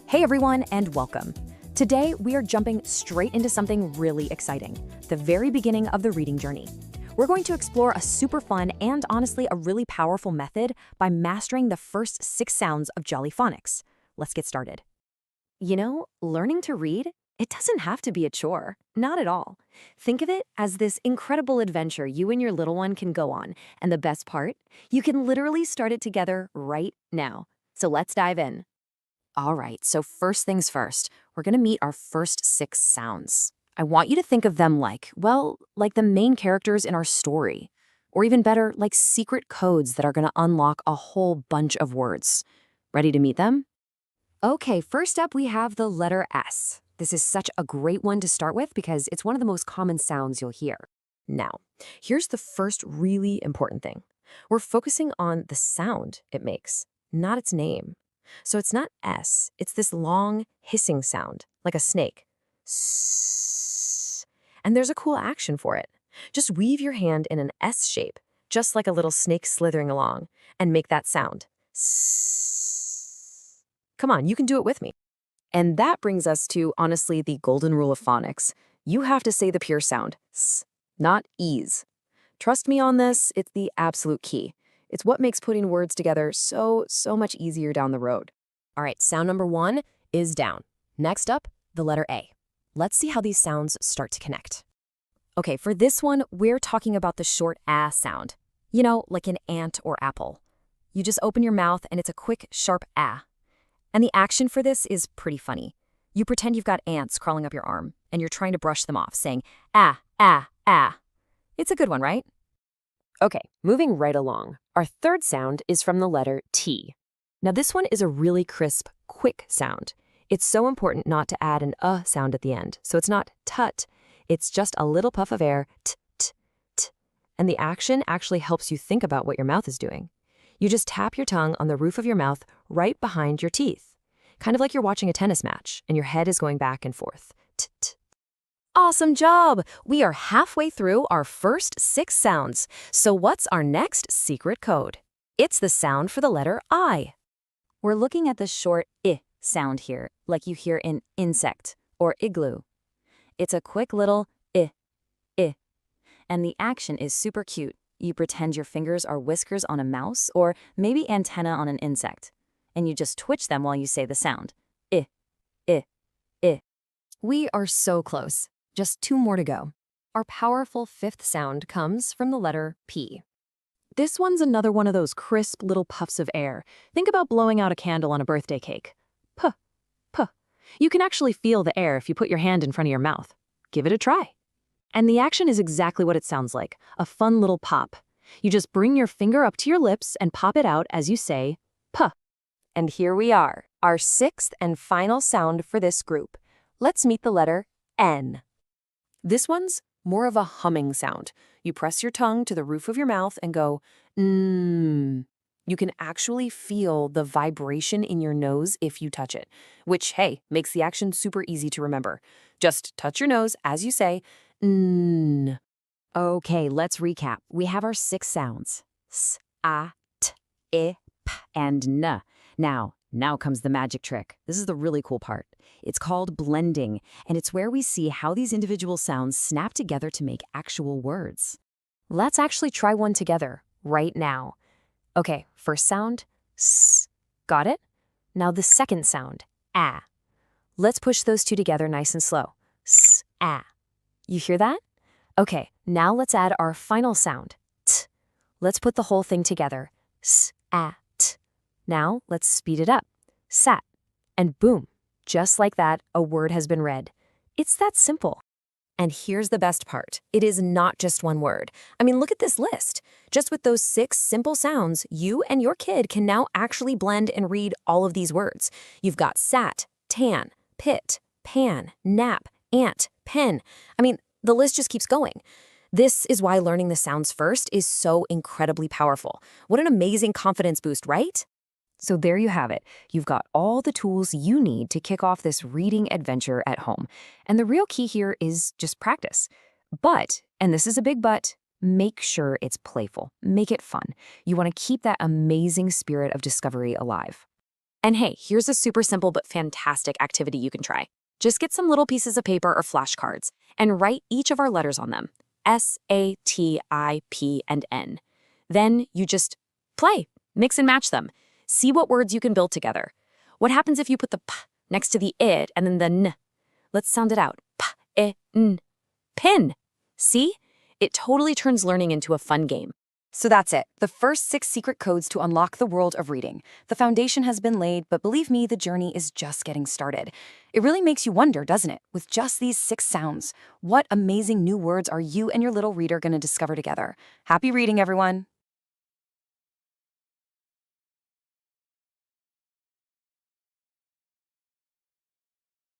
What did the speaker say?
Hey everyone, and welcome. Today, we are jumping straight into something really exciting, the very beginning of the reading journey. We're going to explore a super fun and honestly a really powerful method by mastering the first 6 sounds of Jolly Phonics. Let's get started. You know, learning to read, it doesn't have to be a chore, not at all. Think of it as this incredible adventure you and your little one can go on, and the best part, you can literally start it together right now. So let's dive in. All right, so first things first, we're going to meet our first 6 sounds. I want you to think of them like, well, like the main characters in our story. Or even better, like secret codes that are going to unlock a whole bunch of words. Ready to meet them? Okay, first up we have the letter S. This is such a great one to start with because it's one of the most common sounds you'll hear. Now, here's the first really important thing. We're focusing on the sound it makes, not its name. So it's not S, it's this long, hissing sound, like a snake. Sss. And there's a cool action for it. Just weave your hand in an S shape, just like a little snake slithering along, and make that sound. Sss. Come on, you can do it with me. And that brings us to, honestly, the golden rule of phonics. You have to say the pure sound, S, not E's. Trust me on this, it's the absolute key. It's what makes putting words together so much easier down the road. All right, sound number 1 is down. Next up, the letter A. Let's see how these sounds start to connect. Okay, for this one, we're talking about the short A sound. You know, like an ant or apple. You just open your mouth and it's a quick, sharp A. And the action for this is pretty funny. You pretend you've got ants crawling up your arm and you're trying to brush them off, saying, ah, ah, ah. It's a good one, right? Okay, moving right along. Our third sound is from the letter T. Now this one is a really crisp, quick sound. It's so important not to add an sound at the end, so it's not tut. It's just a little puff of air, t, t, t. And the action actually helps you think about what your mouth is doing. You just tap your tongue on the roof of your mouth right behind your teeth. Kind of like you're watching a tennis match, and your head is going back and forth. T, t. Awesome job! We are halfway through our first 6 sounds. So what's our next secret code? It's the sound for the letter I. We're looking at the short I sound here, like you hear in insect or igloo. It's a quick little I. And the action is super cute. You pretend your fingers are whiskers on a mouse or maybe antenna on an insect. And you just twitch them while you say the sound. I. We are so close. Just 2 more to go. Our powerful 5th sound comes from the letter P. This one's another one of those crisp little puffs of air. Think about blowing out a candle on a birthday cake. Puh, puh. You can actually feel the air if you put your hand in front of your mouth. Give it a try. And the action is exactly what it sounds like, a fun little pop. You just bring your finger up to your lips and pop it out as you say, puh. And here we are, our 6th and final sound for this group. Let's meet the letter N. This one's more of a humming sound. You press your tongue to the roof of your mouth and go, mmm. You can actually feel the vibration in your nose if you touch it, which, hey, makes the action super easy to remember. Just touch your nose as you say, mmm. Okay, let's recap. We have our 6 sounds. S, A, T, I, P, and N. Now comes the magic trick. This is the really cool part. It's called blending, and it's where we see how these individual sounds snap together to make actual words. Let's actually try one together right now. Okay, first sound, S. Got it? Now the second sound, A. Let's push those 2 together nice and slow. S, A. You hear that? Okay, now let's add our final sound, T. Let's put the whole thing together. S, A, T. Now, let's speed it up. Sat. And boom, just like that, a word has been read. It's that simple. And here's the best part. It is not just one word. I mean, look at this list. Just with those 6 simple sounds, you and your kid can now actually blend and read all of these words. You've got sat, tan, pit, pan, nap, ant, pen. I mean, the list just keeps going. This is why learning the sounds first is so incredibly powerful. What an amazing confidence boost, right? So there you have it. You've got all the tools you need to kick off this reading adventure at home. And the real key here is just practice. But, and this is a big but, make sure it's playful. Make it fun. You want to keep that amazing spirit of discovery alive. And hey, here's a super simple but fantastic activity you can try. Just get some little pieces of paper or flashcards and write each of our letters on them. S, A, T, I, P, and N. Then you just play, mix and match them. See what words you can build together. What happens if you put the P next to the I and then the N? Let's sound it out. P, I, N. Pin. See? It totally turns learning into a fun game. So that's it, the first 6 secret codes to unlock the world of reading. The foundation has been laid, but believe me, the journey is just getting started. It really makes you wonder, doesn't it? With just these 6 sounds, what amazing new words are you and your little reader going to discover together? Happy reading, everyone!